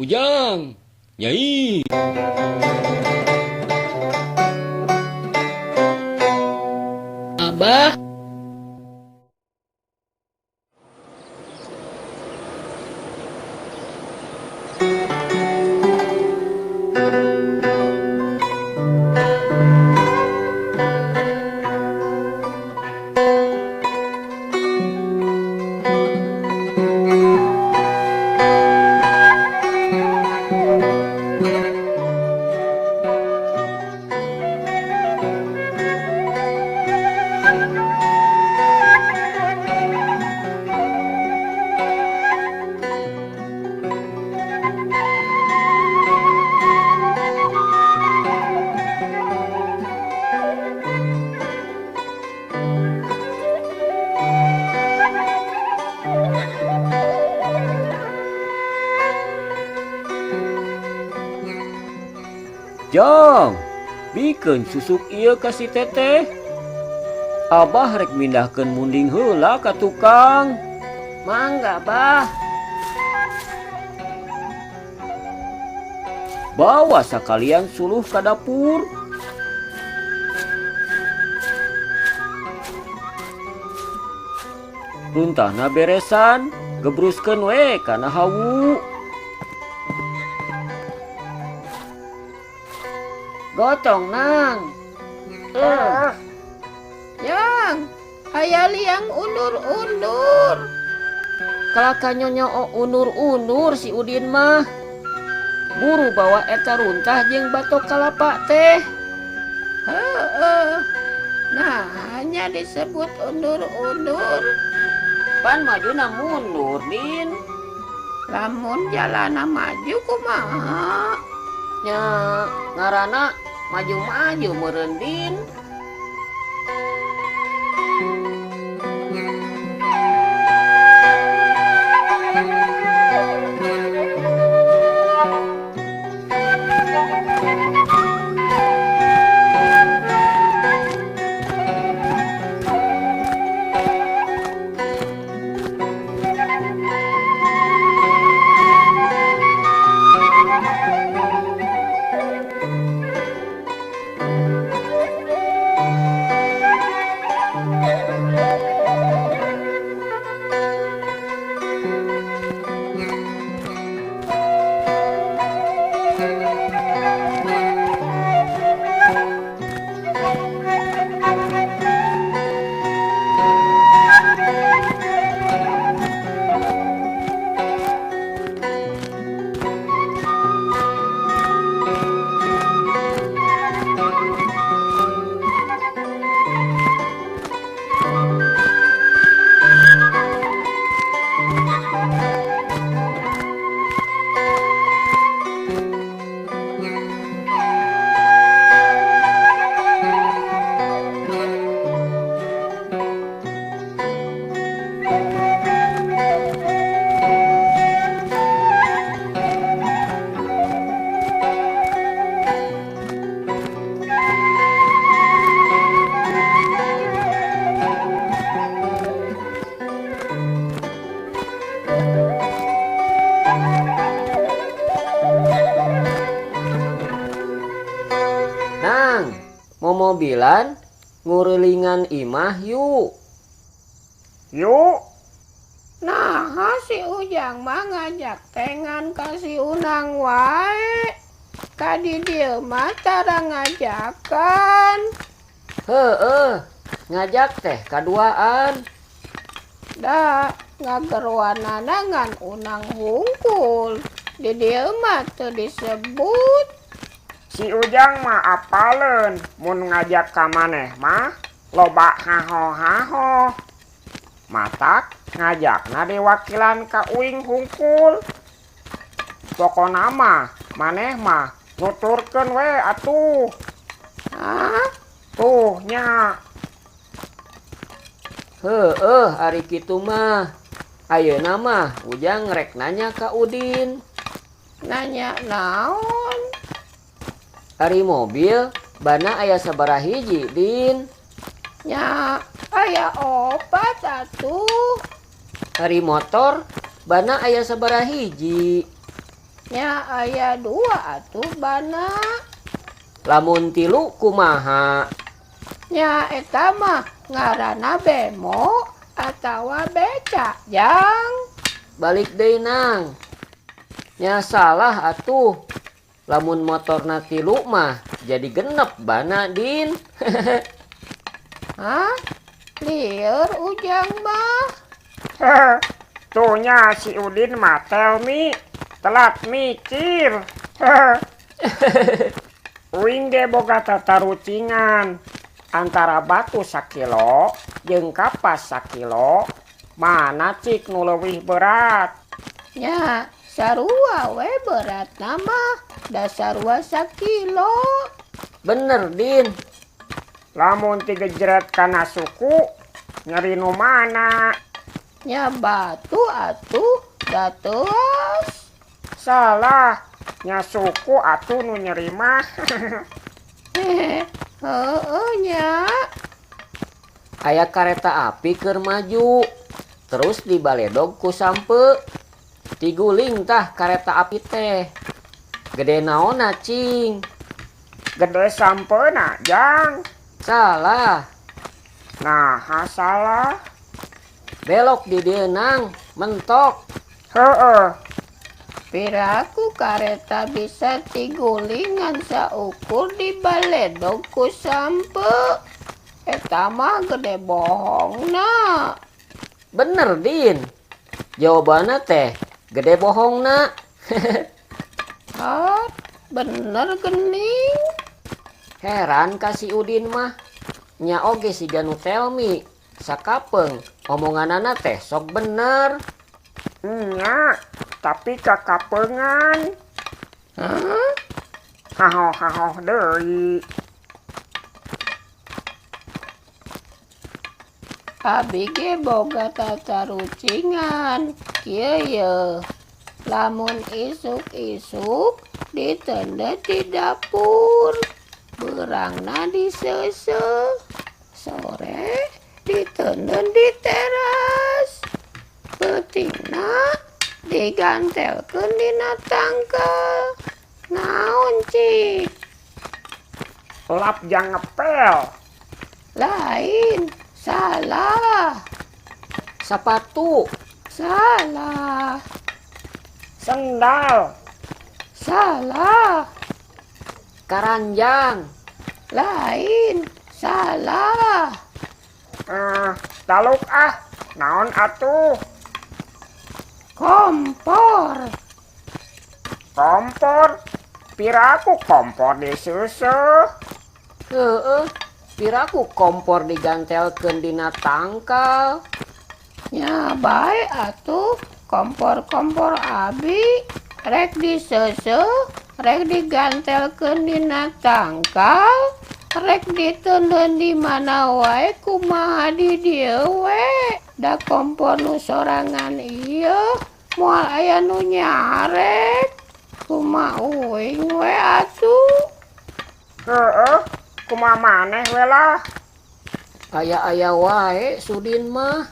Ujang, Nyai. Abah, Jang, bikin susuk ieu ka si teteh. Abah rek mindahkeun munding heula ka tukang. mangga bah. Bawa sakalian suluh ka dapur. Runtahna beresan, gebruskeun we kana hawu. Gotong nang. Yang, aya liang undur-undur. Kalaka nyonya undur-undur si Udin mah. Buru bawa eta runtah jeung batok kalapa teh. Heeh. Nah, hanya disebut undur-undur. Pan majuna mundur, Din. Lamun jalana maju kumaha? Nya ngaranna maju-maju meureun, Din. Nang, mau mobilan, ngurelingan imah yuk. Yuk. Nah, si Ujang mah ngajak tengan kasih unang wae. Kadi dieu mah cara ngajakan. Heueuh, ngajak teh kaduaan. Da, ngageruanana ngan unang hungkul. Di dieu mah teu disebut. Si Ujang mah apaleun mun ngajak ka maneh mah loba haho-haho. Matak ngajakna diwakilan ka uing hungkul. Pokona mah maneh mah nuturkeun we atuh. Hah? Tuh nya. Heueuh, ari kitu mah. Ayeuna mah Ujang rek nanya ka Udin. Nanya naon? Ari mobil, bana aya sabaraha hiji, Din? Nya, aya opat atuh. Ari motor, bana aya sabaraha hiji? Nya aya dua atuh bana. Lamun tilu kumaha? Nya eta mah ngaranna bemo atawa beca, Jang. Balik deui nang. Nya salah atuh. Lamun motorna tilu mah jadi genep bana Din. Hah? Lieur Ujang mah. Tuhnya si Udin mah tell me telat mikir. Uing ge boga tatarucingan antara batu 1 kilo jeung kapas 1 kilo, mana cik nu leuwih berat? Nya sarua we berat nama da sarua 1 kilo. Bener Din. Lamun digejret kana suku nyeri nu mana? Nya batu atuh da teuas. Salah, nya suku atuh nu nyeri mah. Heueuh nya. Aya kareta api keur maju. Terus dibaledog ku sampe. Tiguling tah kareta api teh. Gede naonna cing? Gede sampena, Jang. Salah. Nah, salah. Belok di dieu nang, mentok. Heueuh. Piraku kareta bisa tigulingan saukur di baledog ku sampe. Eta mah gede bohongna. Bener Din. Jawabanna teh gede bohongna. Hat, bener gening. Heran kasih Udin mah. Nya oge si Ganu telmi. Sakapeung omonganana teh sok bener. Nya, tapi kakapeungan. Hah? Haho deui. Abi ge boga tatarucingan. Kieu yeuh. Lamun isuk-isuk ditende di dapur. Beurangna di seuseuh. Sore ditenden di teras. Peutingna digantelkeun dina tangkel. Naon cik? Lap jang ngepel. Lain. Salah. Sapatu. Salah. Sendal. Salah. Karanjang. Lain. Salah. Taluk ah. Naon atuh? Kompor. Kompor. Piraku kompor di susu. Heeh. Piraku kompor digantelkeun dina tangkal. Nya bae atuh kompor-kompor abi rek diseuseuh, rek digantelkeun dina tangkal, rek diteuleun di mana wae kumaha di dieu we. Da kompor nu sorangan ieu moal aya nu nyarek. Kumaha uing we atuh. Heeh. Kumaha maneh we lah. Aya-aya wae Sudin mah.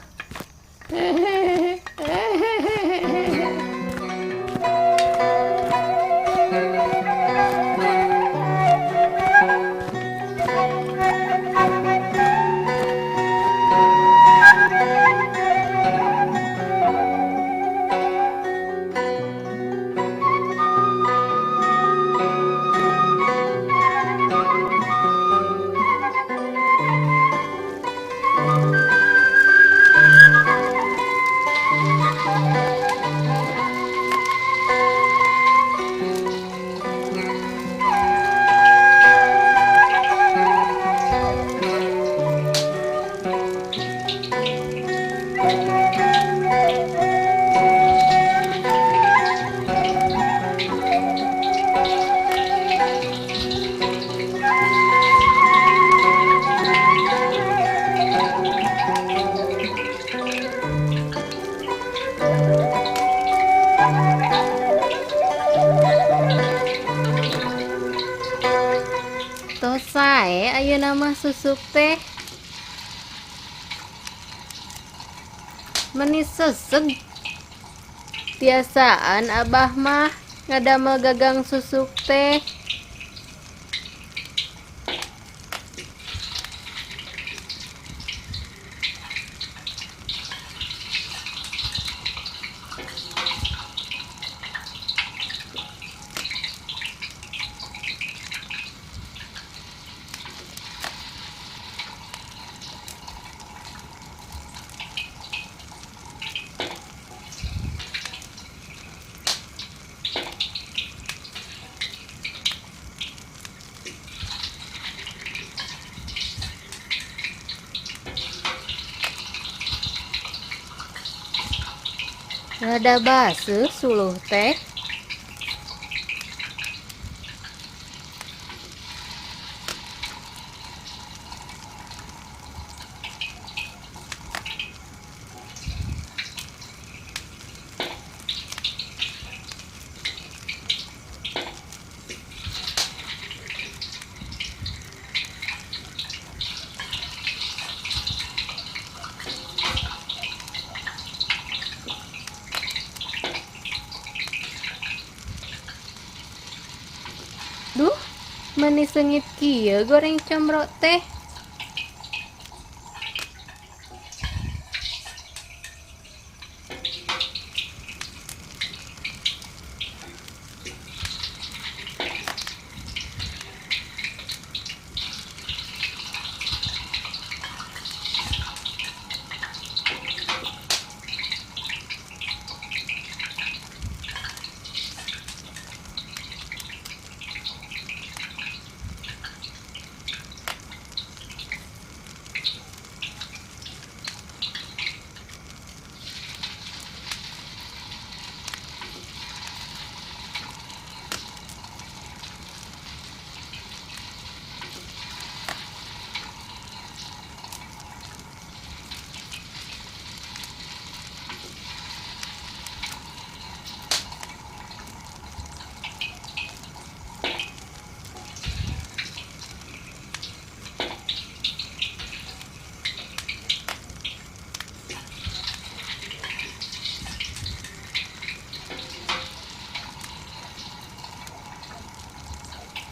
Tos sae ayeuna mah susuk teh. Meuni seseg. Biasaan Abah mah ngadamel gagang susuk teh. Rada baseuh suluh teh. Duh, meni sengit kieu goreng comro teh.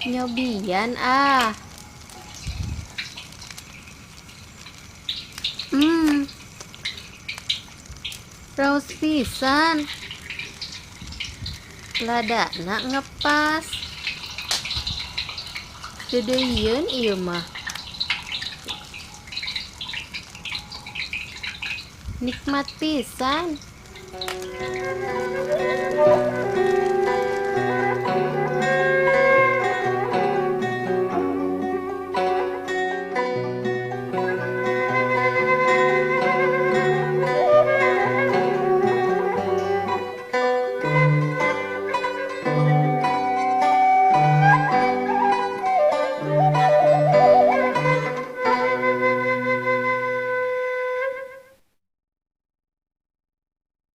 Nyobian ah. Raos pisan. Ladana ngepas. Dedeyeun ieu mah. Nikmat pisan.